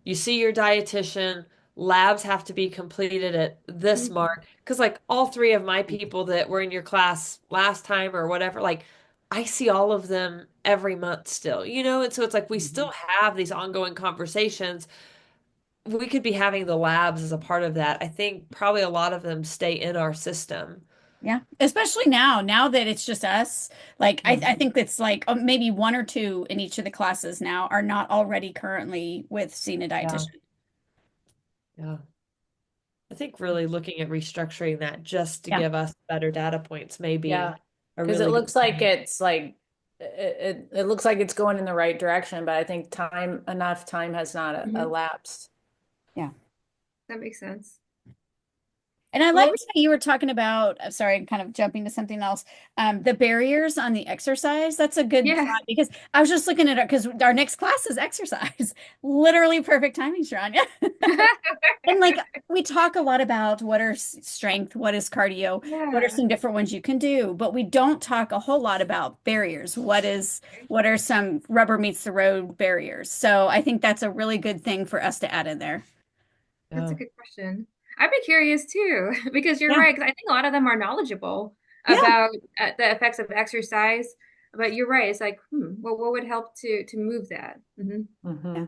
you see your dietitian, labs have to be completed at this Mhm. mark. Because like all three of my people that were in your class last time or whatever, like I see all of them every month still, and so it's like we still have these ongoing conversations. We could be having the labs as a part of that. I think probably a lot of them stay in our system. Yeah, especially now that it's just us. Like I think that's like maybe one or two in each of the classes now are not already currently with seeing a Yeah. dietitian. Yeah. I think really looking at restructuring that just to Yeah. give us better data points may Yeah. be a Because it really good looks like thing. it's like it looks like it's going in the right direction, but I think enough time has not Mhm. elapsed. Yeah. That makes sense. And I Well, liked how you were talking about, sorry, I'm kind of jumping to something else. The barriers on the exercise. That's a good Yeah. thought because I was just looking at it because our next class is exercise. Literally perfect timing, Charanya. And like we talk a lot about what are strength, what is cardio, what are Yeah. some different ones you can do, but we don't talk a whole lot about barriers. What are some rubber meets the road barriers? So I think that's a really good thing for us to add in there. That's a yeah. good question. I'd be curious too, because you're Yeah. right. Because I think a lot of them are knowledgeable Yeah. about the effects of exercise. But you're right. It's like, well, what would help to move that? Yeah.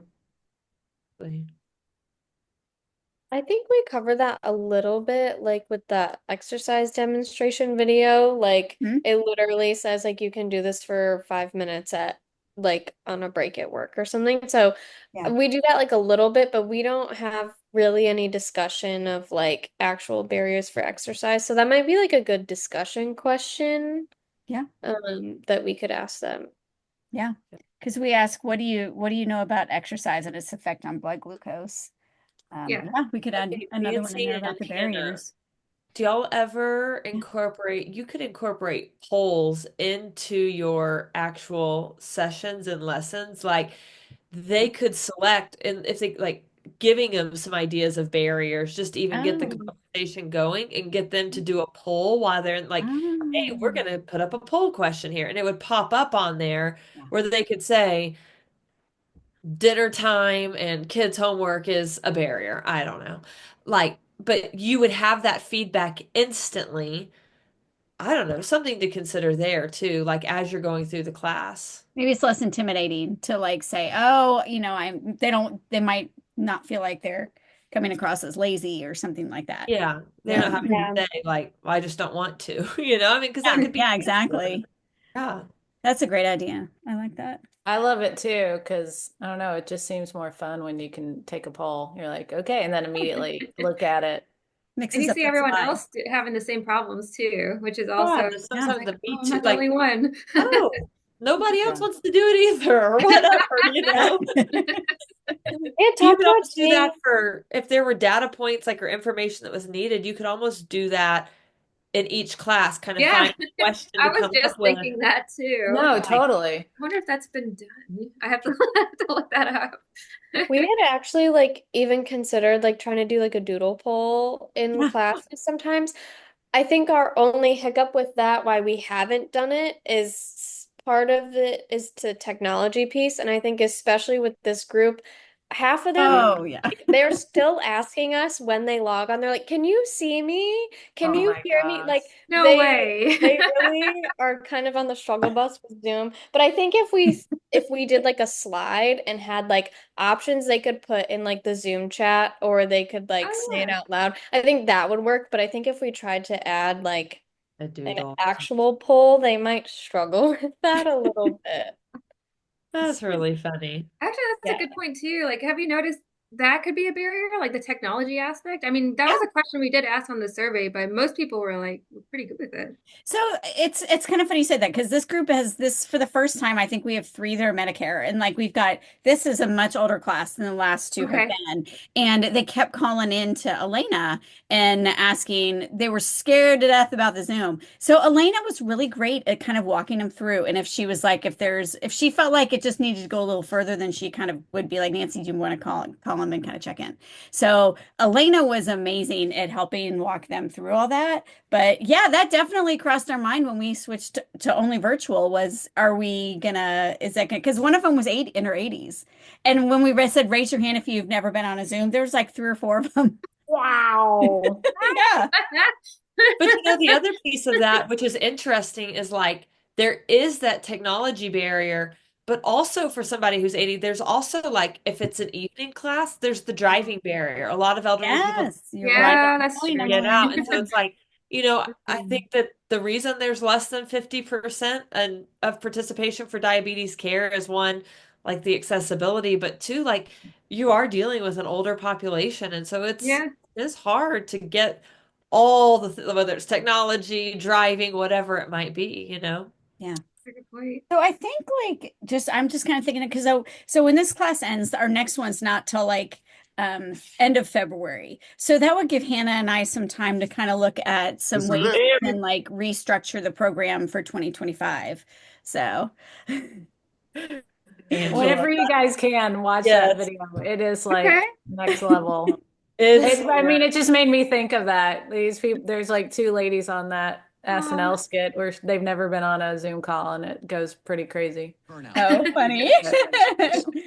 I think we cover that a little bit, like with the exercise demonstration video. Like Mhm. it literally says like you can do this for 5 minutes at like on a break at work or something. So Yeah. we do that like a little bit, but we don't have really any discussion of like actual barriers for exercise. So that might be like a good discussion question Yeah. that we could ask them. Yeah. Because we ask, what do you know about exercise and its effect on blood glucose? Yeah. Yeah, we could add Okay, another one in Nancy there and about the Hannah, barriers. do y'all ever Yeah. incorporate, you could incorporate polls into your actual sessions and lessons. Like they could select, and if they like giving them some ideas of barriers, just to even get the Oh. conversation going and get them to do a poll while they're like, hey, we're Oh. going to put up a poll question here. And it would pop up on there Yeah. where they could say, dinner time and kids' homework is a barrier. I don't know. Like, but you would have that feedback instantly. I don't know, something to consider there too, like as you're going through the class. Maybe it's less intimidating to like say, oh, they might not feel like they're coming across as lazy or something like that. Yeah, they're Yeah. not having to Yeah. say like, I just don't want to, you know? I mean, because that Yeah. could be Yeah, answered. exactly. Yeah. That's a great idea. I like that. I love it too, because I don't know, it just seems more fun when you can take a poll. You're like, okay, and then immediately look at it. And Mixes you up see the everyone fun. else having the same problems too, which is Yeah, also, there's Yeah. it's sometimes like, the oh, me I'm too, not the like, only one. oh, nobody else Yeah. wants to do it either, or whatever, you know? Yeah, You talk could about almost do seeing. that for if there were data points like or information that was needed, you could almost do that in each class, kind of Yeah, find a question I to was come up just with. thinking that too. No, Like, totally. I wonder if that's been done. I have to, have to look that up. We had actually like even considered like trying to do like a doodle poll in Yeah. classes sometimes. I think our only hiccup with that, why we haven't done it, is part of it is the technology piece. And I think especially with this group, half of them, Oh, yeah. they're still asking us when they log on. They're like, "Can you see me? Can Oh you my hear me?" gosh. Like No way. they really are kind of on the struggle bus with Zoom. But I think if we did like a slide and had like options they could put in like the Zoom chat or they could like Oh say it yeah. out loud. I think that would work, but I think if we tried to add like a an doodle. actual poll, they might struggle with that a little bit. That's really funny. Actually, that's a Yeah. good point too. Like, have you noticed that could be a barrier, like the technology aspect? I mean, that Yeah. was a question we did ask on the survey, but most people were like, we're pretty good with it. So it's kind of funny you said that because this group has this for the first time. I think we have three that are Medicare, and like we've got this is a much older class than the last two have Okay. been. And they kept calling in to Elena and asking. They were scared to death about the Zoom. So Elena was really great at kind of walking them through. And if she was like, if she felt like it just needed to go a little further, then she kind of would be like, Nancy, do you want to call them and kind of check in? So Elena was amazing at helping walk them through all that. But yeah, that definitely crossed our mind when we switched to only virtual was, are we gonna, is that gonna, because one of them was in her 80s. And when we said, raise your hand if you've never been on a Zoom, there was like three or four of them. Wow. Yeah. But you know, the other piece of that, which is interesting, is like there is that technology barrier, but also for somebody who's 80, there's also like if it's an evening class, there's the driving barrier. A lot of elderly people Yes, you're right. drive Yeah, Good that's point, true. get out. Emily. And so it's like, I think that the reason there's less than 50% of participation for diabetes care is one, like the accessibility, but two, like you are dealing with an older population. And so Yeah, it's hard to get all whether it's technology, driving, whatever it might be, you know? Yeah. that's a good point. So I think like I'm just kind of thinking because so when this class ends, our next one's not till like end of February. So that would give Hannah and I some time to kind of look at some ways we can like restructure the program for 2025. So Whenever you guys can watch that video, it is like Okay. next level. I mean, it just made me think of that. These people, there's like two ladies on that SNL skit where they've never been on a Zoom call, and it goes pretty crazy. Oh, funny.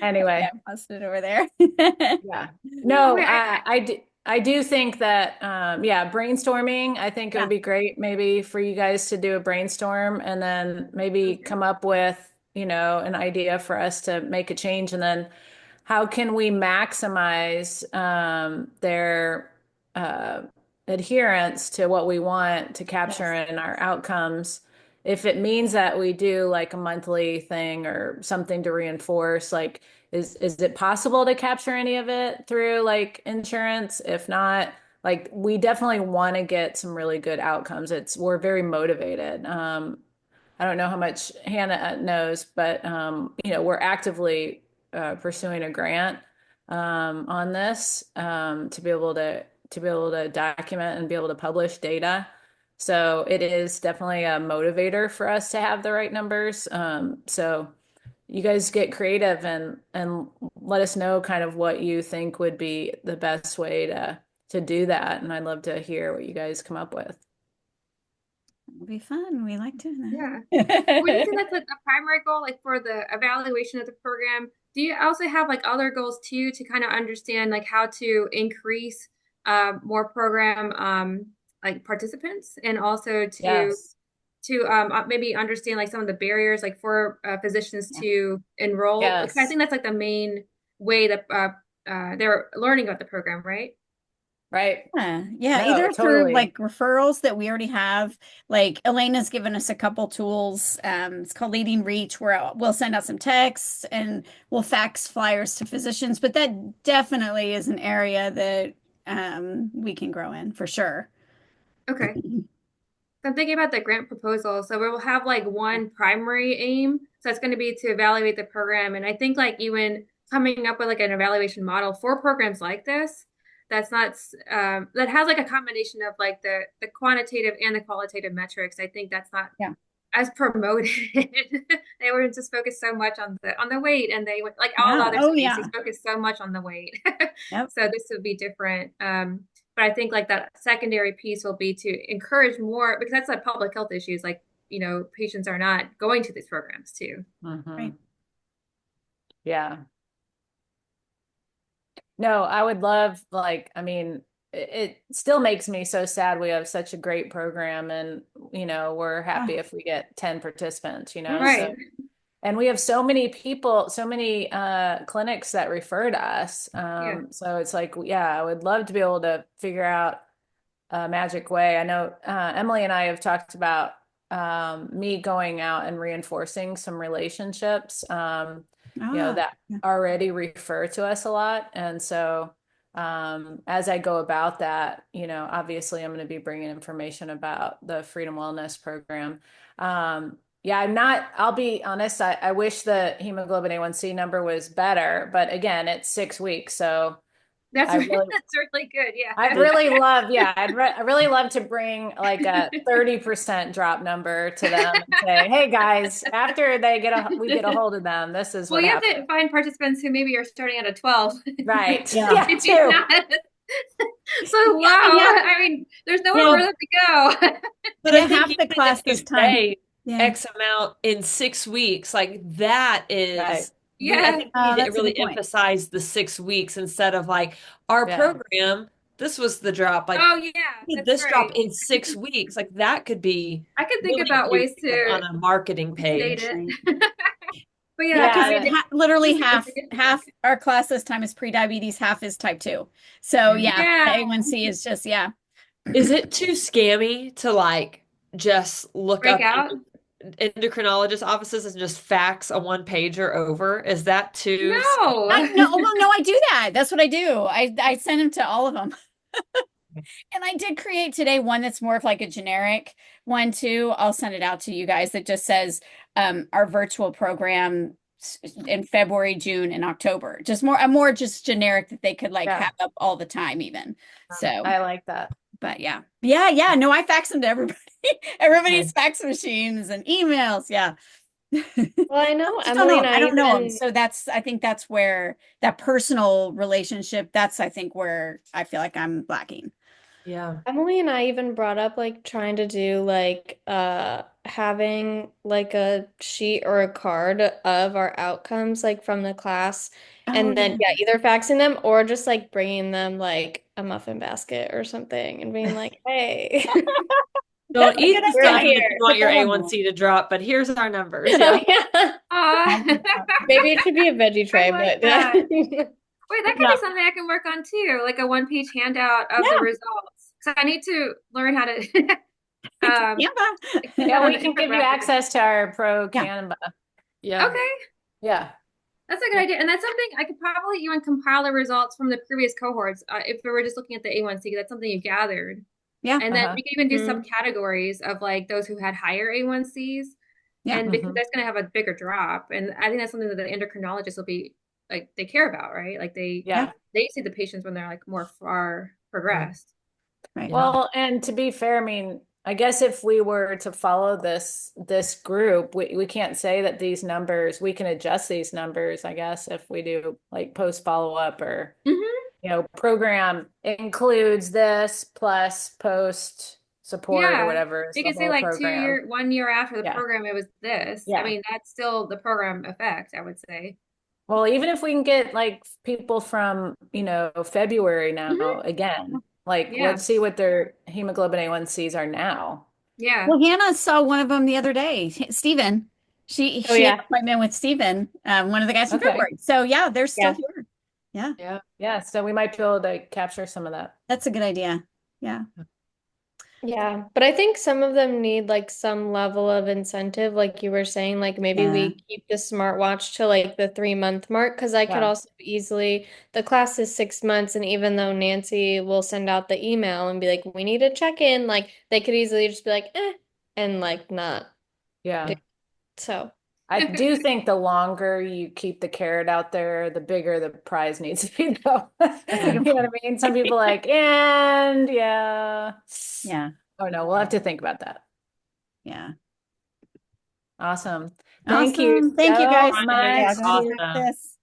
Anyway, yeah, posted over there. yeah. No, Okay, I do think that yeah, brainstorming, I think it would be great maybe for you guys to do a brainstorm and then maybe come up with, you know, an idea for us to make a change, and then how can we maximize their adherence to what we want to capture in our outcomes. If it means that we do like a monthly thing or something to reinforce, like, is it possible to capture any of it through like insurance? If not, like, we definitely want to get some really good outcomes. We're very motivated. I don't know how much Hannah knows, but you know, we're actively pursuing a grant on this to be able to document and be able to publish data. So it is definitely a motivator for us to have the right numbers. So you guys get creative and let us know kind of what you think would be the best way to do that. And I'd love to hear what you guys come up with. It'll be fun. We like doing that. Yeah. When you say that's like a primary goal, like for the evaluation of the program, do you also have like other goals too to kind of understand like how to increase more program like participants, and also to maybe understand like some of the barriers like for physicians to enroll? Because I think that's like the main way that they're learning about the program, right? Right. Yeah. No, Either through totally. like referrals that we already have. Like Elena's given us a couple tools. It's called Leading Reach, where we'll send out some texts and we'll fax flyers to physicians. But that definitely is an area that we can grow in for sure. Okay. So I'm thinking about the grant proposal. So we will have like one primary aim. So it's going to be to evaluate the program. And I think like even coming up with like an evaluation model for programs like this, that's not that has like a combination of like the quantitative and the qualitative metrics. I think that's not as promoted. They were just focused so much on the weight, and they went like all the other species focused so much on the weight. So this would be different. But I think like that secondary piece will be to encourage more, because that's like public health issues. Like, you know, patients are not going to these programs too. Right. Yeah. No, I would love, like, I mean, it still makes me so sad we have such a great program, and, you know, we're happy if we get 10 participants, you know. Right. So, and we have so many people, so many clinics that refer to us. So it's like, yeah, I would love to be able to figure out a magic way. I know Emily and I have talked about me going out and reinforcing some relationships, you know, that already refer to us a lot. And so as I go about that, you know, obviously I'm going to be bringing information about the Freedom Wellness Program. Yeah, I'll be honest, I wish the hemoglobin A1C number was better, but again, it's 6 weeks. So that's really good. Yeah. I'd really love, I really love to bring like a 30% drop number to them and say, hey guys, after we get a hold of them, this is what you happened. have to find participants who maybe are starting at a 12. Right. Yeah. Too. So wow. I mean, there's nowhere for them to go. But I think half the class this time. X amount in 6 weeks, like that is Right. I think we need to really emphasize the 6 weeks instead of like our program. This was the drop. Like, this drop in 6 weeks. Like that could be. I could think really about ways to on a marketing page. But yeah, literally half our class this time is pre-diabetes, half is type 2. So the A1C is just Is it too scammy to like just look up endocrinologist offices and just fax a 1-pager over? Is that too? No. I do that. That's what I do. I send them to all of them. And I did create today one that's more of like a generic one too. I'll send it out to you guys that just says our virtual program in February, June, and October. Just more just generic that they could like Yeah. have up all the time even. So, I like that. but yeah. No, I fax them to everybody. Everybody's fax machines and emails. Yeah. Well, I know Just Emily and I I don't know them. even So I think that's where that personal relationship, that's I think where I feel like I'm lacking. Yeah. Emily and I even brought up like trying to do like having like a sheet or a card of our outcomes like from the class, Oh and then yeah. either faxing them or just like bringing them like a muffin basket or something and being like, "Hey, Don't That's a eat good the we're stuff idea. if here." you want Put your that on there. A1C to drop, but here's our numbers. Oh, Yeah. yeah. Aw. Maybe it should be a veggie I tray, like but that. Wait, that could Yeah. be something I can work on too, like a one-page handout of the Yeah. results. So I need to learn how to Canva. put that Yeah, on we the can give you infographic. access to our pro Yeah. Canva. Yeah. Okay, Yeah. that's a good idea. And that's something I could probably even compile the results from the previous cohorts. If we were just looking at the A1C, that's something you gathered. Yeah. And then Uh-huh. we could even do Mhm. subcategories of like those who had higher A1Cs. Yeah. And because Mhm. that's going to have a bigger drop. And I think that's something that the endocrinologists will be like, they care about, right? Like Yeah. they see the patients when they're like more far Yeah. progressed. Right. Yeah. Well, and to be fair, I mean, I guess if we were to follow this group, we can't say that these numbers, we can adjust these numbers, I guess, if we do like post follow-up or program includes this plus post support or Yeah. whatever is You the could say whole like program. 1 year after the Yeah. program, it was this. I Yeah. mean, that's still the program effect, I would say. Well, even if we can get like people from, February Mhm. now again, like Yeah. let's see what their hemoglobin A1Cs are now. Yeah. Well, Hannah saw one of them the other day. Stephen. Oh She had an yeah. appointment with Stephen, one of the guys from Okay. February. So yeah, they're still Yeah. here. Yeah, Yeah. Yeah, so we might be able to capture some of that. that's a good idea. Yeah. Yeah, but I think some of them need like some level of incentive, like you were saying, like maybe Yeah. we keep the smartwatch to like the 3 month mark, because I could Yeah. also easily, the class is 6 months, and even though Nancy will send out the email and be like, we need to check in, like they could easily just be like, and like not Yeah. do so. I do think the longer you keep the carrot out there, the bigger the prize needs to be, though. You know what I mean? Some people like, and yeah. Yeah. Oh no, we'll have to think about that. Yeah. Awesome. Thank you Awesome. Thank you so guys. much. Yeah, going through Awesome. this.